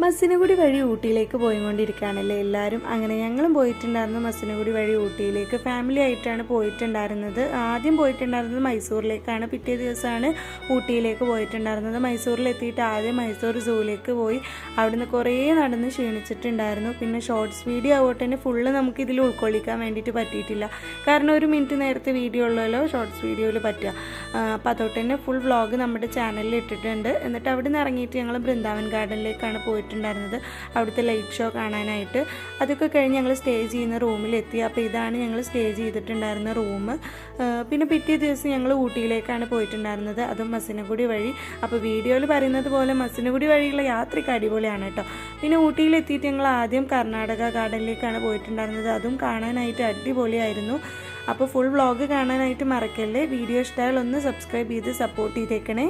മസിനഗുഡി വഴി ഊട്ടിയിലേക്ക് പോയിക്കൊണ്ടിരിക്കുകയാണല്ലേ എല്ലാവരും. അങ്ങനെ ഞങ്ങളും പോയിട്ടുണ്ടായിരുന്നു മസിനഗുഡി വഴി ഊട്ടിയിലേക്ക്. ഫാമിലി ആയിട്ടാണ് പോയിട്ടുണ്ടായിരുന്നത്. ആദ്യം പോയിട്ടുണ്ടായിരുന്നത് മൈസൂരിലേക്കാണ്. പിറ്റേ ദിവസമാണ് ഊട്ടിയിലേക്ക് പോയിട്ടുണ്ടായിരുന്നത്. മൈസൂരിലെത്തിയിട്ട് ആദ്യം മൈസൂർ സൂവിലേക്ക് പോയി. അവിടുന്ന് കുറേ നടന്ന് ക്ഷീണിച്ചിട്ടുണ്ടായിരുന്നു. പിന്നെ ഷോർട്സ് വീഡിയോ ആവട്ടെ തന്നെ ഫുള്ള് നമുക്കിതിൽ ഉൾക്കൊള്ളിക്കാൻ വേണ്ടിയിട്ട് പറ്റിയിട്ടില്ല. കാരണം 1 മിനിറ്റ് നേരത്തെ വീഡിയോ ഉള്ളല്ലോ ഷോർട്സ് വീഡിയോയിൽ പറ്റുക. അപ്പോൾ അതുകൊണ്ട് തന്നെ ഫുൾ വ്ളോഗ് നമ്മുടെ ചാനലിൽ ഇട്ടിട്ടുണ്ട്. എന്നിട്ട് അവിടെ നിന്ന് ഇറങ്ങിയിട്ട് ഞങ്ങൾ ബൃന്ദാവൻ ഗാർഡനിലേക്കാണ് പോയിട്ടുണ്ടായിരുന്നത്, അവിടുത്തെ ലൈറ്റ് ഷോ കാണാനായിട്ട്. അതൊക്കെ കഴിഞ്ഞ് ഞങ്ങൾ സ്റ്റേ ചെയ്യുന്ന റൂമിലെത്തി. അപ്പോൾ ഇതാണ് ഞങ്ങൾ സ്റ്റേ ചെയ്തിട്ടുണ്ടായിരുന്ന റൂം. പിന്നെ പിറ്റേ ദിവസം ഞങ്ങൾ ഊട്ടിയിലേക്കാണ് പോയിട്ടുണ്ടായിരുന്നത്, അതും മസിനഗുഡി വഴി. അപ്പോൾ വീഡിയോയിൽ പറയുന്നത് പോലെ മസിനഗുഡി വഴിയുള്ള യാത്രയ്ക്ക് അടിപൊളിയാണ് കേട്ടോ. പിന്നെ ഊട്ടിയിലെത്തിയിട്ട് ഞങ്ങൾ ആദ്യം കർണാടക ഗാർഡനിലേക്കാണ് പോയിട്ടുണ്ടായിരുന്നത്, അതും കാണാനായിട്ട് അടിപൊളിയായിരുന്നു. അപ്പോൾ ഫുൾ വ്ളോഗ് കാണാനായിട്ട് മറക്കല്ലേ. വീഡിയോ ഇഷ്ടമായാൽ ഒന്ന് സബ്സ്ക്രൈബ് ചെയ്ത് സപ്പോർട്ട് ചെയ്തേക്കണേ.